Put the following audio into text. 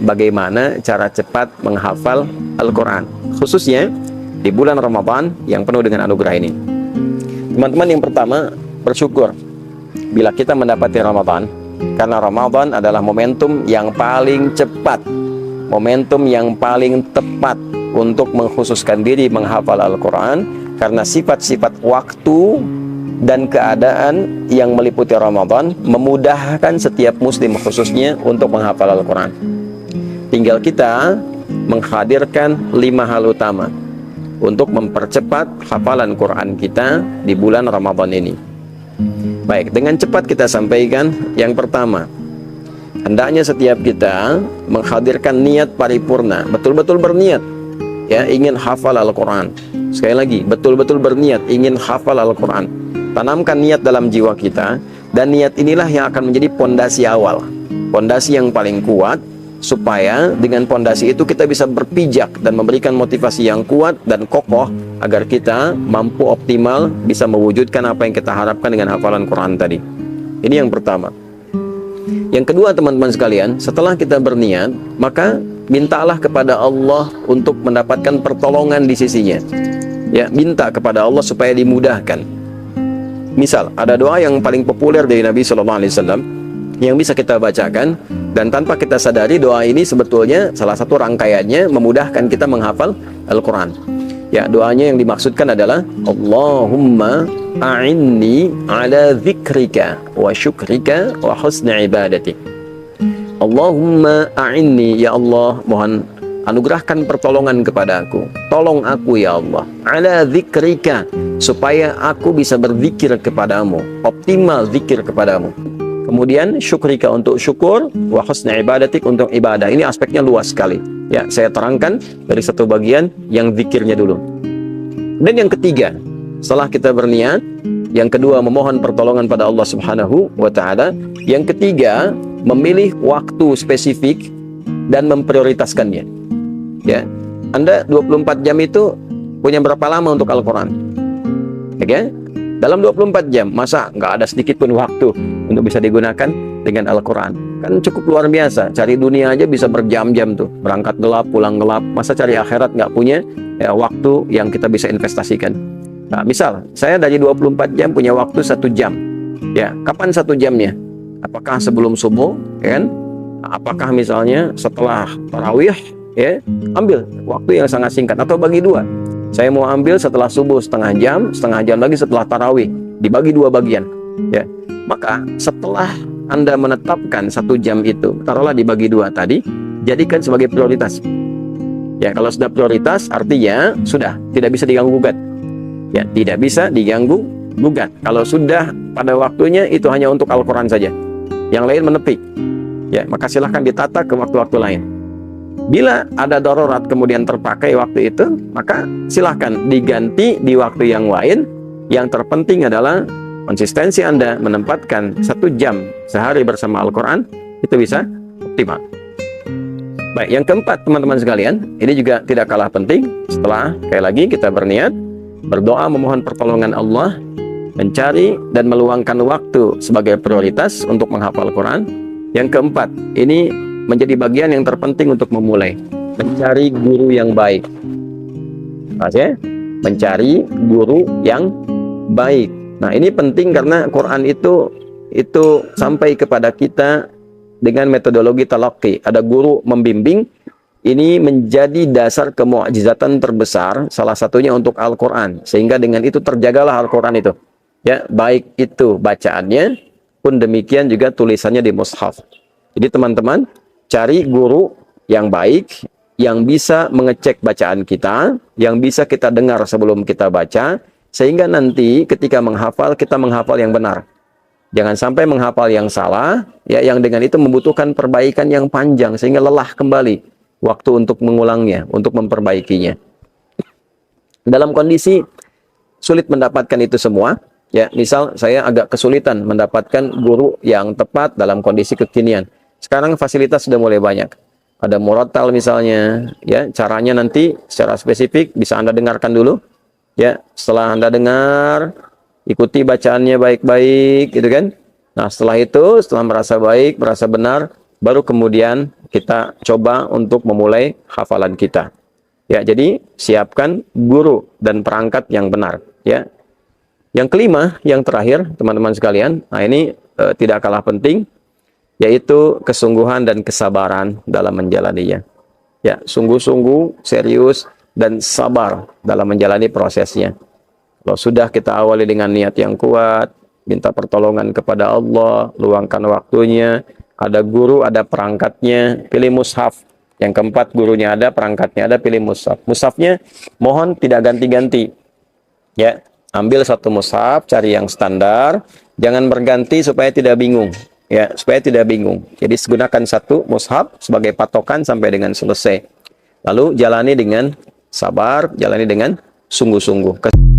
bagaimana cara cepat menghafal Al-Quran, khususnya di bulan Ramadan yang penuh dengan anugerah ini. Teman-teman, yang pertama, bersyukur bila kita mendapati Ramadan, karena Ramadan adalah momentum yang paling cepat, momentum yang paling tepat untuk mengkhususkan diri menghafal Al-Quran, karena sifat-sifat waktu dan keadaan yang meliputi Ramadan memudahkan setiap muslim khususnya untuk menghafal Al-Quran. Tinggal kita menghadirkan 5 hal utama untuk mempercepat hafalan Quran kita di bulan Ramadan ini. Baik, dengan cepat kita sampaikan. Yang pertama, hendaknya setiap kita menghadirkan niat paripurna, betul-betul berniat ya ingin hafal Al-Quran. Sekali lagi, betul-betul berniat ingin hafal Al-Quran. Tanamkan niat dalam jiwa kita, dan niat inilah yang akan menjadi pondasi awal, pondasi yang paling kuat, supaya dengan pondasi itu kita bisa berpijak dan memberikan motivasi yang kuat dan kokoh agar kita mampu optimal bisa mewujudkan apa yang kita harapkan dengan hafalan Quran tadi. Ini yang pertama. Yang kedua, teman-teman sekalian, setelah kita berniat, maka mintalah kepada Allah untuk mendapatkan pertolongan di sisinya. Ya, minta kepada Allah supaya dimudahkan. Misal, ada doa yang paling populer dari Nabi SAW yang bisa kita bacakan, dan tanpa kita sadari doa ini sebetulnya salah satu rangkaiannya memudahkan kita menghafal Al-Quran. Ya, doanya yang dimaksudkan adalah Allahumma a'inni ala dzikrika wa syukrika wa husni ibadati. Allahumma a'inni, ya Allah, mohon anugerahkan pertolongan kepada aku, tolong aku ya Allah, ala dzikrika, supaya aku bisa berzikir kepadamu, optimal zikir kepadamu. Kemudian syukrika, untuk syukur, wa husni ibadatik, untuk ibadah. Ini aspeknya luas sekali. Ya, saya terangkan dari satu bagian yang zikirnya dulu. Dan yang ketiga, setelah kita berniat, yang kedua memohon pertolongan pada Allah Subhanahu wa taala, yang ketiga memilih waktu spesifik dan memprioritaskannya. Ya, Anda 24 jam itu punya berapa lama untuk Al-Quran? Ya, dalam 24 jam, masa nggak ada sedikit pun waktu untuk bisa digunakan dengan Al-Quran? Kan cukup luar biasa. Cari dunia aja bisa berjam-jam tuh, berangkat gelap, pulang gelap. Masa cari akhirat nggak punya ya, waktu yang kita bisa investasikan? Nah, misal, saya dari 24 jam punya waktu 1 jam. Ya, kapan 1 jamnya? Apakah sebelum subuh? Ya kan? Apakah misalnya setelah tarawih? Ya, ambil waktu yang sangat singkat, atau bagi 2. Saya mau ambil setelah subuh setengah jam lagi setelah tarawih, dibagi 2 bagian. Ya, maka setelah Anda menetapkan 1 jam itu, taruhlah dibagi 2 tadi, jadikan sebagai prioritas. Ya, kalau sudah prioritas, artinya sudah tidak bisa diganggu gugat. Ya, tidak bisa diganggu gugat. Kalau sudah pada waktunya, itu hanya untuk Al-Quran saja. Yang lain menepik. Ya, maka silahkan ditata ke waktu-waktu lain. Bila ada darurat kemudian terpakai waktu itu, maka silahkan diganti di waktu yang lain. Yang terpenting adalah konsistensi Anda menempatkan 1 jam sehari bersama Al-Quran, itu bisa optimal. Baik, yang keempat, teman-teman sekalian, ini juga tidak kalah penting. Setelah, sekali lagi, kita berniat, berdoa memohon pertolongan Allah, mencari dan meluangkan waktu sebagai prioritas untuk menghafal Al-Quran. Yang keempat, ini menjadi bagian yang terpenting untuk memulai, mencari guru yang baik. Ya? Mencari guru yang baik. Nah, ini penting karena Quran itu sampai kepada kita dengan metodologi talaqi. Ada guru membimbing. Ini menjadi dasar kemu'jizatan terbesar, salah satunya untuk Al-Quran. Sehingga dengan itu terjagalah Al-Quran itu. Ya, baik itu bacaannya, pun demikian juga tulisannya di mushaf. Jadi teman-teman, cari guru yang baik, yang bisa mengecek bacaan kita, yang bisa kita dengar sebelum kita baca, sehingga nanti ketika menghafal, kita menghafal yang benar. Jangan sampai menghafal yang salah, ya, yang dengan itu membutuhkan perbaikan yang panjang, sehingga lelah kembali waktu untuk mengulangnya, untuk memperbaikinya. Dalam kondisi sulit mendapatkan itu semua, ya, misal saya agak kesulitan mendapatkan guru yang tepat dalam kondisi kekinian. Sekarang fasilitas sudah mulai banyak. Ada murattal misalnya, ya, caranya nanti secara spesifik bisa Anda dengarkan dulu. Ya, setelah Anda dengar, ikuti bacaannya baik-baik, gitu kan. Nah, setelah itu, setelah merasa baik, merasa benar, baru kemudian kita coba untuk memulai hafalan kita. Ya, jadi siapkan guru dan perangkat yang benar, ya. Yang kelima, yang terakhir, teman-teman sekalian, nah ini tidak kalah penting, yaitu kesungguhan dan kesabaran dalam menjalaninya. Ya, sungguh-sungguh, serius, dan sabar dalam menjalani prosesnya. Kalau sudah kita awali dengan niat yang kuat, minta pertolongan kepada Allah, luangkan waktunya, ada guru, ada perangkatnya, pilih mushaf. Yang keempat, gurunya ada, perangkatnya ada, pilih mushaf. Mushafnya mohon tidak ganti-ganti. Ya, ambil satu mushaf, cari yang standar, jangan berganti supaya tidak bingung. Ya, supaya tidak bingung. Jadi gunakan satu mushaf sebagai patokan sampai dengan selesai. Lalu jalani dengan sabar, jalani dengan sungguh-sungguh.